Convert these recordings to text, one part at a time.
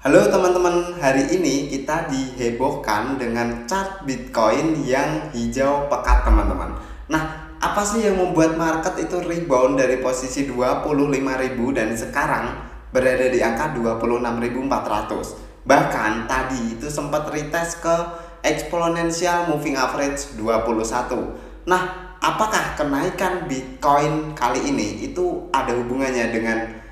Halo teman-teman, hari ini kita dihebohkan dengan chart Bitcoin yang hijau pekat teman-teman. Nah, apa sih yang membuat market itu rebound dari posisi 25.000 dan sekarang berada di angka 26.400? Bahkan tadi itu sempat retest ke exponential moving average 21. Nah, apakah kenaikan Bitcoin kali ini itu ada hubungannya dengan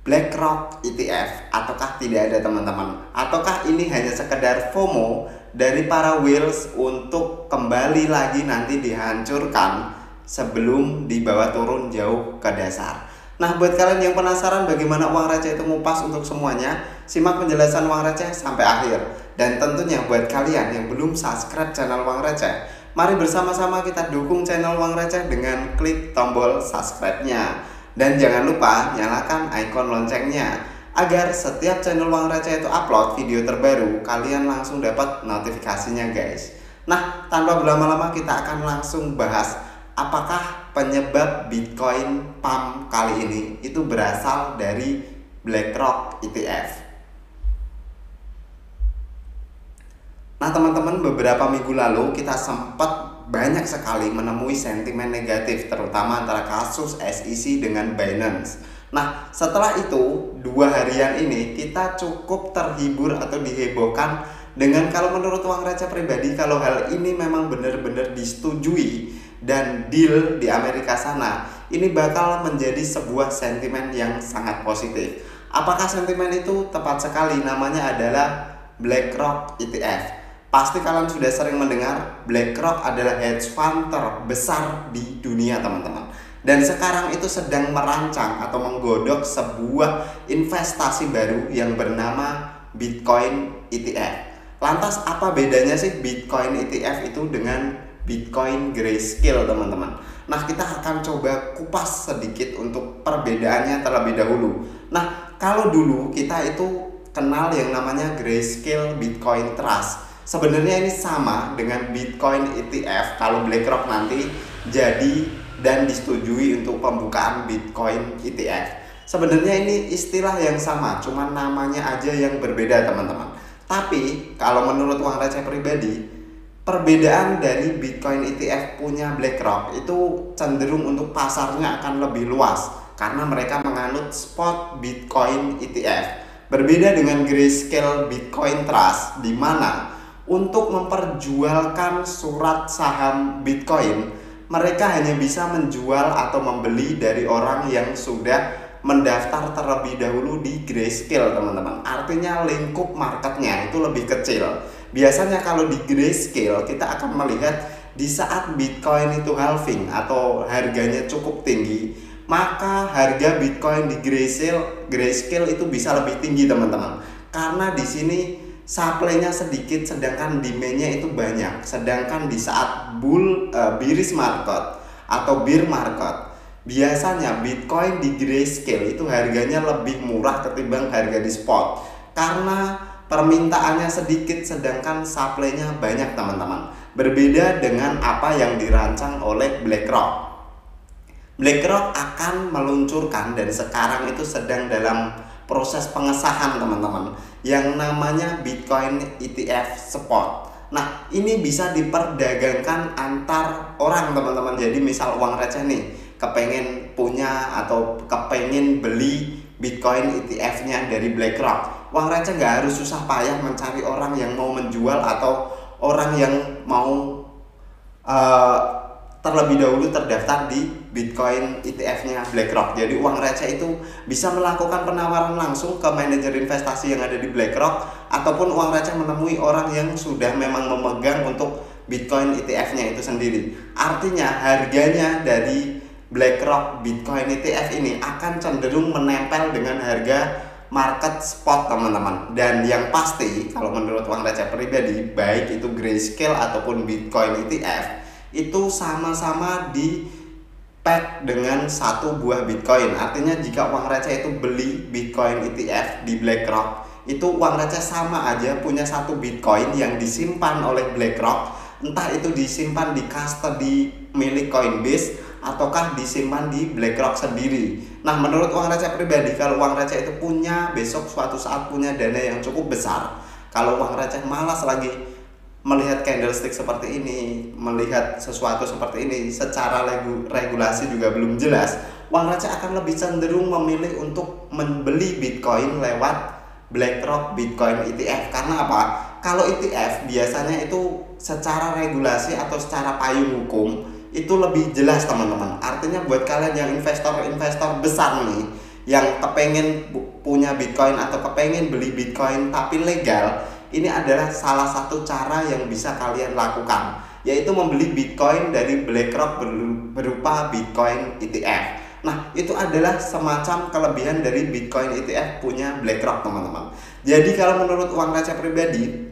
BlackRock ETF ataukah tidak ada teman-teman? Ataukah ini hanya sekedar FOMO dari para whales untuk kembali lagi nanti dihancurkan sebelum dibawa turun jauh ke dasar? Nah, buat kalian yang penasaran bagaimana uang receh itu ngupas untuk semuanya, simak penjelasan uang receh sampai akhir. Dan tentunya buat kalian yang belum subscribe channel uang receh, mari bersama-sama kita dukung channel uang receh dengan klik tombol subscribe-nya. Dan jangan lupa nyalakan ikon loncengnya agar setiap channel Uang Receh itu upload video terbaru, kalian langsung dapat notifikasinya guys. Nah, tanpa berlama-lama kita akan langsung bahas apakah penyebab Bitcoin pump kali ini itu berasal dari BlackRock ETF. Nah teman-teman, beberapa minggu lalu kita sempat banyak sekali menemui sentimen negatif, terutama antara kasus SEC dengan Binance. Nah, setelah itu 2 harian ini kita cukup terhibur atau dihebohkan dengan, kalau menurut uang receh pribadi, kalau hal ini memang benar-benar disetujui dan deal di Amerika sana, ini bakal menjadi sebuah sentimen yang sangat positif. Apakah sentimen itu? Tepat sekali, namanya adalah BlackRock ETF. Pasti kalian sudah sering mendengar BlackRock adalah hedge fund terbesar di dunia teman-teman. Dan sekarang itu sedang merancang atau menggodok sebuah investasi baru yang bernama Bitcoin ETF. Lantas apa bedanya sih Bitcoin ETF itu dengan Bitcoin Grayscale teman-teman? Nah, kita akan coba kupas sedikit untuk perbedaannya terlebih dahulu. Nah, kalau dulu kita itu kenal yang namanya Grayscale Bitcoin Trust. Sebenarnya ini sama dengan Bitcoin ETF kalau BlackRock nanti jadi dan disetujui untuk pembukaan Bitcoin ETF. Sebenarnya ini istilah yang sama, cuma namanya aja yang berbeda teman-teman. Tapi kalau menurut uang receh pribadi, perbedaan dari Bitcoin ETF punya BlackRock itu cenderung untuk pasarnya akan lebih luas karena mereka menganut spot Bitcoin ETF. Berbeda dengan Grayscale Bitcoin Trust di mana untuk memperjualkan surat saham Bitcoin, mereka hanya bisa menjual atau membeli dari orang yang sudah mendaftar terlebih dahulu di Grayscale teman-teman. Artinya lingkup marketnya itu lebih kecil. Biasanya kalau di Grayscale kita akan melihat di saat Bitcoin itu halving atau harganya cukup tinggi, maka harga Bitcoin di Grayscale itu bisa lebih tinggi teman-teman. Karena di sini supply-nya sedikit sedangkan demand-nya itu banyak. Sedangkan di saat bearish market atau bear market, biasanya Bitcoin di Grayscale itu harganya lebih murah ketimbang harga di spot karena permintaannya sedikit sedangkan supply-nya banyak teman-teman. Berbeda dengan apa yang dirancang oleh BlackRock. BlackRock akan meluncurkan dan sekarang itu sedang dalam proses pengesahan teman-teman yang namanya Bitcoin ETF Spot. Nah, ini bisa diperdagangkan antar orang teman-teman. Jadi misal uang receh nih kepengen punya atau kepengen beli Bitcoin ETF-nya dari BlackRock, uang receh nggak harus susah payah mencari orang yang mau menjual atau orang yang mau terlebih dahulu terdaftar di Bitcoin ETF-nya BlackRock. Jadi uang receh itu bisa melakukan penawaran langsung ke manajer investasi yang ada di BlackRock, ataupun uang receh menemui orang yang sudah memang memegang untuk Bitcoin ETF-nya itu sendiri. Artinya harganya dari BlackRock Bitcoin ETF ini akan cenderung menempel dengan harga market spot teman-teman. Dan yang pasti kalau menurut uang receh pribadi, baik itu Grayscale ataupun Bitcoin ETF, itu sama-sama di pack dengan satu buah Bitcoin. Artinya jika uang receh itu beli Bitcoin ETF di BlackRock, itu uang receh sama aja punya satu Bitcoin yang disimpan oleh BlackRock, entah itu disimpan di custody milik Coinbase ataukah disimpan di BlackRock sendiri. Nah, menurut uang receh pribadi, kalau uang receh itu punya besok suatu saat punya dana yang cukup besar, kalau uang receh malas lagi melihat candlestick seperti ini, melihat sesuatu seperti ini, secara regulasi juga belum jelas, uang receh akan lebih cenderung memilih untuk membeli Bitcoin lewat BlackRock Bitcoin ETF. Karena apa? Kalau ETF biasanya itu secara regulasi atau secara payung hukum itu lebih jelas teman-teman. Artinya buat kalian yang investor-investor besar nih, yang kepengen punya Bitcoin atau kepengen beli Bitcoin tapi legal, ini adalah salah satu cara yang bisa kalian lakukan, yaitu membeli Bitcoin dari BlackRock berupa Bitcoin ETF. Nah, itu adalah semacam kelebihan dari Bitcoin ETF punya BlackRock, teman-teman. Jadi kalau menurut uang receh pribadi,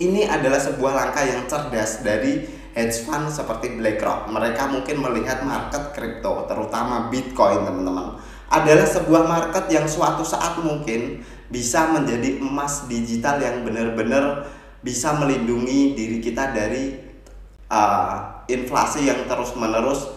ini adalah sebuah langkah yang cerdas dari hedge fund seperti BlackRock. Mereka mungkin melihat market kripto, terutama Bitcoin, teman-teman, adalah sebuah market yang suatu saat mungkin bisa menjadi emas digital yang benar-benar bisa melindungi diri kita dari inflasi yang terus-menerus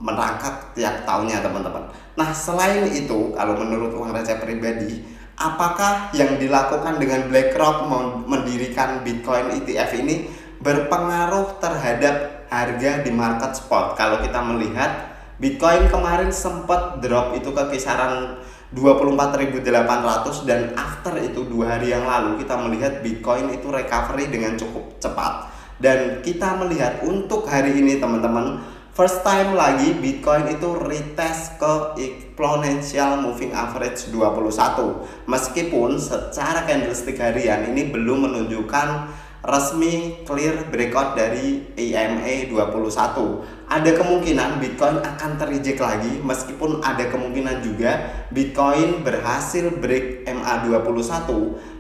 merangkak tiap tahunnya, teman-teman. Nah, selain itu, kalau menurut uang receh pribadi, apakah yang dilakukan dengan BlackRock mendirikan Bitcoin ETF ini berpengaruh terhadap harga di market spot? Kalau kita melihat Bitcoin kemarin sempat drop itu ke kisaran 24.800, dan after itu 2 hari yang lalu kita melihat Bitcoin itu recovery dengan cukup cepat. Dan kita melihat untuk hari ini, teman-teman, first time lagi Bitcoin itu retest ke exponential moving average 21. Meskipun secara candlestick harian ini belum menunjukkan resmi clear breakout dari EMA 21. Ada kemungkinan Bitcoin akan terreject lagi, meskipun ada kemungkinan juga Bitcoin berhasil break MA21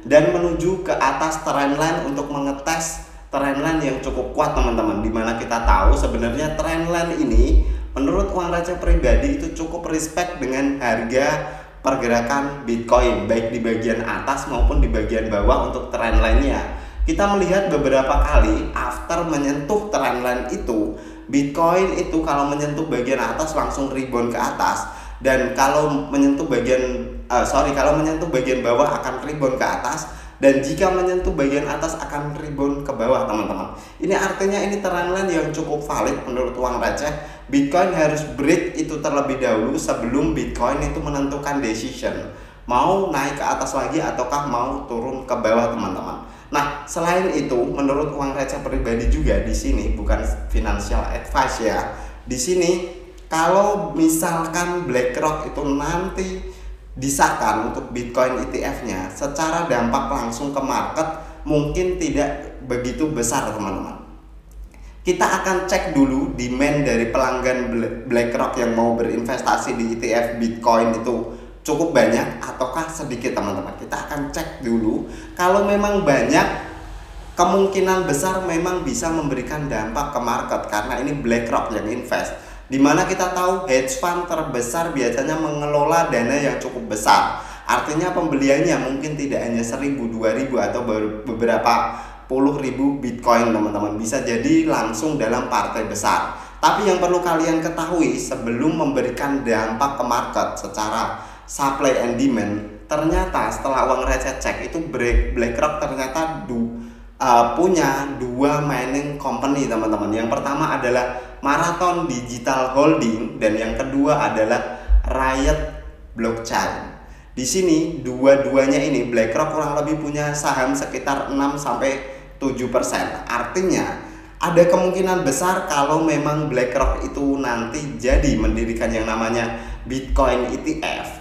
dan menuju ke atas trendline untuk mengetes trendline yang cukup kuat, teman-teman. Dimana kita tahu sebenarnya trendline ini menurut uang receh pribadi itu cukup respect dengan harga pergerakan Bitcoin, baik di bagian atas maupun di bagian bawah untuk trendline-nya. Kita melihat beberapa kali after menyentuh trendline itu, Bitcoin itu kalau menyentuh bagian atas langsung rebound ke atas, dan kalau menyentuh bagian bawah akan rebound ke atas, dan jika menyentuh bagian atas akan rebound ke bawah, teman-teman. Ini artinya ini trendline yang cukup valid menurut uang receh. Bitcoin harus break itu terlebih dahulu sebelum Bitcoin itu menentukan decision mau naik ke atas lagi ataukah mau turun ke bawah, teman-teman. Nah, selain itu menurut uang receh pribadi juga, di sini bukan financial advice ya. Di sini kalau misalkan BlackRock itu nanti disahkan untuk Bitcoin ETF-nya, secara dampak langsung ke market mungkin tidak begitu besar, teman-teman. Kita akan cek dulu demand dari pelanggan BlackRock yang mau berinvestasi di ETF Bitcoin itu cukup banyak ataukah sedikit, teman-teman. Kita akan cek dulu. Kalau memang banyak, kemungkinan besar memang bisa memberikan dampak ke market karena ini BlackRock yang invest. Dimana kita tahu hedge fund terbesar biasanya mengelola dana yang cukup besar. Artinya pembeliannya mungkin tidak hanya 1.000, 2.000 atau beberapa puluh ribu Bitcoin, teman-teman. Bisa jadi langsung dalam partai besar. Tapi yang perlu kalian ketahui sebelum memberikan dampak ke market secara supply and demand, ternyata setelah uang receh cek itu BlackRock ternyata punya 2 mining company, teman-teman. Yang pertama adalah Marathon Digital Holding dan yang kedua adalah Riot Blockchain. Di sini dua-duanya ini BlackRock kurang lebih punya saham sekitar 6-7%. Artinya ada kemungkinan besar kalau memang BlackRock itu nanti jadi mendirikan yang namanya Bitcoin ETF,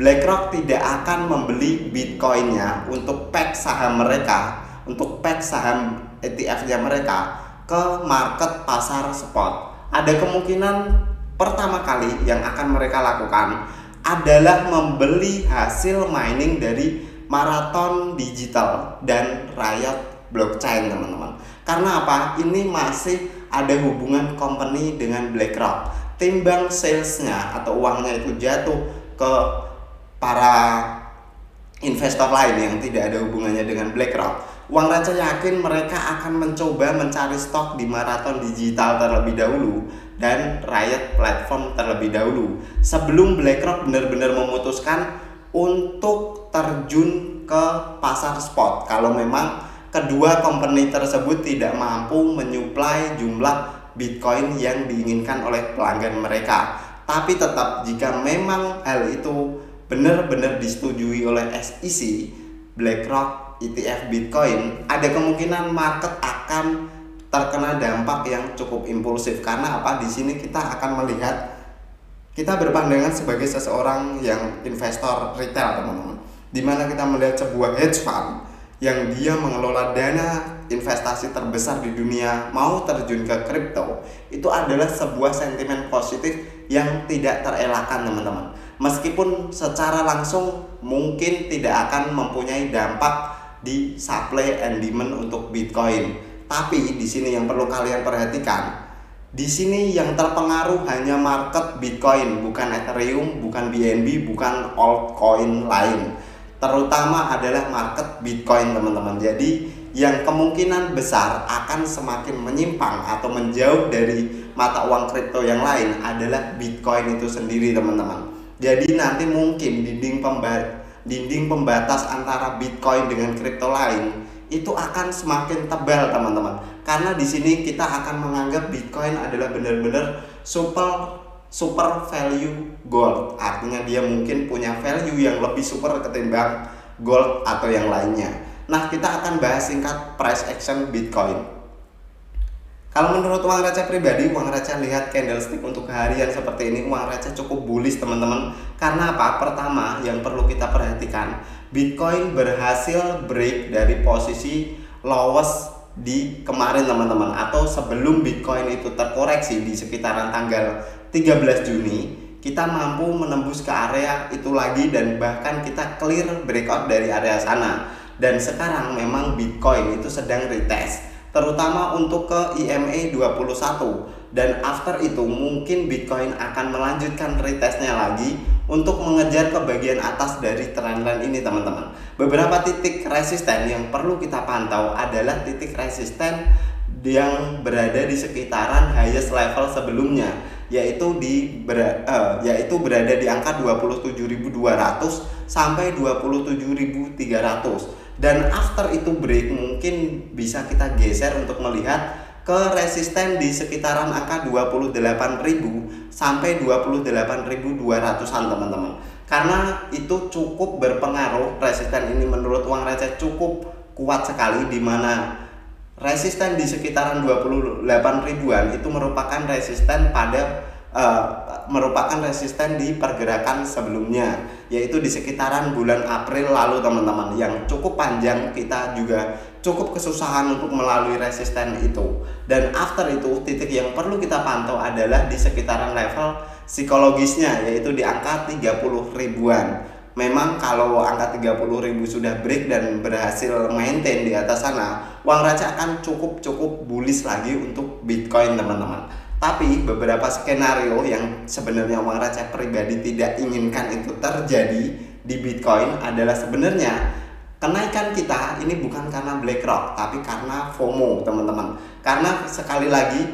BlackRock tidak akan membeli Bitcoinnya untuk pack saham mereka, untuk pack saham ETF-nya mereka ke market pasar spot. Ada kemungkinan pertama kali yang akan mereka lakukan adalah membeli hasil mining dari Marathon Digital dan Riot Blockchain, teman-teman. Karena apa? Ini masih ada hubungan company dengan BlackRock. Timbang salesnya atau uangnya itu jatuh ke para investor lain yang tidak ada hubungannya dengan BlackRock, uang receh yakin mereka akan mencoba mencari stok di Marathon Digital terlebih dahulu dan Riot Platform terlebih dahulu sebelum BlackRock benar-benar memutuskan untuk terjun ke pasar spot kalau memang kedua company tersebut tidak mampu menyuplai jumlah Bitcoin yang diinginkan oleh pelanggan mereka. Tapi tetap jika memang hal itu benar-benar disetujui oleh SEC, BlackRock ETF Bitcoin, ada kemungkinan market akan terkena dampak yang cukup impulsif. Karena apa? Di sini kita akan melihat, kita berpandangan sebagai seseorang yang investor retail, teman-teman, dimana kita melihat sebuah hedge fund yang dia mengelola dana investasi terbesar di dunia mau terjun ke kripto. Itu adalah sebuah sentimen positif yang tidak terelakkan, teman-teman. Meskipun secara langsung mungkin tidak akan mempunyai dampak di supply and demand untuk Bitcoin, tapi di sini yang perlu kalian perhatikan, di sini yang terpengaruh hanya market Bitcoin, bukan Ethereum, bukan BNB, bukan altcoin lain. Terutama adalah market Bitcoin, teman-teman. Jadi yang kemungkinan besar akan semakin menyimpang atau menjauh dari mata uang kripto yang lain adalah Bitcoin itu sendiri, teman-teman. Jadi nanti mungkin dinding pembatas antara Bitcoin dengan kripto lain itu akan semakin tebal, teman-teman. Karena di sini kita akan menganggap Bitcoin adalah benar-benar super value gold. Artinya dia mungkin punya value yang lebih super ketimbang gold atau yang lainnya. Nah, kita akan bahas singkat price action Bitcoin. Kalau menurut uang receh pribadi, uang receh lihat candlestick untuk harian seperti ini, uang receh cukup bullish, teman-teman. Karena apa? Pertama, yang perlu kita perhatikan, Bitcoin berhasil break dari posisi lowest di kemarin, teman-teman, atau sebelum Bitcoin itu terkoreksi di sekitaran tanggal 13 Juni, kita mampu menembus ke area itu lagi dan bahkan kita clear breakout dari area sana. Dan sekarang memang Bitcoin itu sedang retest, terutama untuk ke EMA 21, dan after itu mungkin Bitcoin akan melanjutkan retestnya lagi untuk mengejar ke bagian atas dari trendline ini, teman-teman. Beberapa titik resisten yang perlu kita pantau adalah titik resisten yang berada di sekitaran highest level sebelumnya, yaitu berada di angka 27.200 sampai 27.300. Dan after itu break mungkin bisa kita geser untuk melihat ke resisten di sekitaran angka 28.000 sampai 28.200-an, teman-teman. Karena itu cukup berpengaruh, resisten ini menurut uang receh cukup kuat sekali, di mana resisten di sekitaran 28.000-an itu merupakan resisten di pergerakan sebelumnya, yaitu di sekitaran bulan April lalu, teman-teman, yang cukup panjang. Kita juga cukup kesusahan untuk melalui resisten itu. Dan after itu titik yang perlu kita pantau adalah di sekitaran level psikologisnya, yaitu di angka 30 ribuan. Memang kalau angka 30.000 sudah break dan berhasil maintain di atas sana, uang receh akan cukup bullish lagi untuk Bitcoin, teman-teman. Tapi beberapa skenario yang sebenarnya uang receh pribadi tidak inginkan itu terjadi di Bitcoin adalah sebenarnya kenaikan kita ini bukan karena BlackRock, tapi karena FOMO, teman-teman. Karena sekali lagi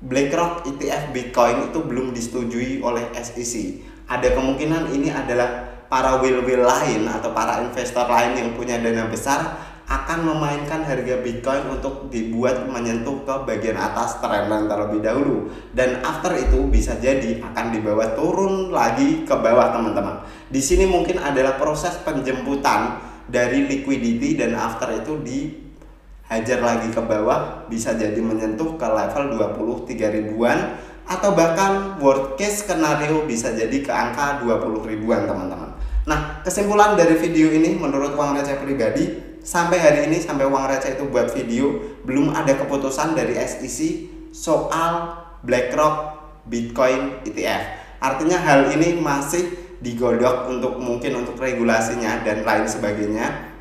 BlackRock ETF Bitcoin itu belum disetujui oleh SEC. Ada kemungkinan ini adalah para whale lain atau para investor lain yang punya dana besar akan memainkan harga Bitcoin untuk dibuat menyentuh ke bagian atas trendline terlebih dahulu, dan after itu bisa jadi akan dibawa turun lagi ke bawah, teman-teman. Di sini mungkin adalah proses penjemputan dari liquidity dan after itu dihajar lagi ke bawah, bisa jadi menyentuh ke level 23 ribuan atau bahkan worst case skenario bisa jadi ke angka 20 ribuan, teman-teman. Nah, kesimpulan dari video ini menurut uang receh pribadi, sampai hari ini, sampai uang receh itu buat video, belum ada keputusan dari SEC soal BlackRock Bitcoin ETF. Artinya hal ini masih digodok mungkin untuk regulasinya dan lain sebagainya.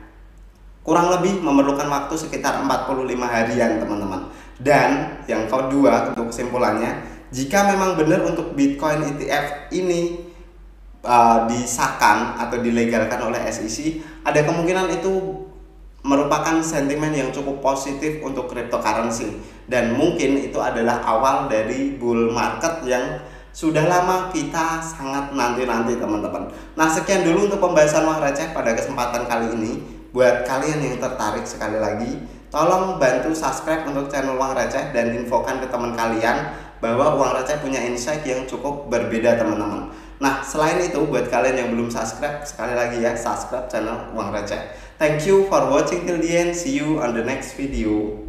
Kurang lebih memerlukan waktu sekitar 45 harian, teman-teman. Dan yang kedua, untuk kesimpulannya, jika memang benar untuk Bitcoin ETF ini disahkan atau dilegalkan oleh SEC, ada kemungkinan itu merupakan sentimen yang cukup positif untuk cryptocurrency, dan mungkin itu adalah awal dari bull market yang sudah lama kita sangat nanti-nanti teman-teman. Nah, sekian dulu untuk pembahasan uang receh pada kesempatan kali ini. Buat kalian yang tertarik, sekali lagi tolong bantu subscribe untuk channel Uang Receh dan infokan ke teman kalian bahwa Uang Receh punya insight yang cukup berbeda teman-teman. Nah, selain itu buat kalian yang belum subscribe, sekali lagi ya, subscribe channel Uang Receh. Thank you for watching till the end. See you on the next video.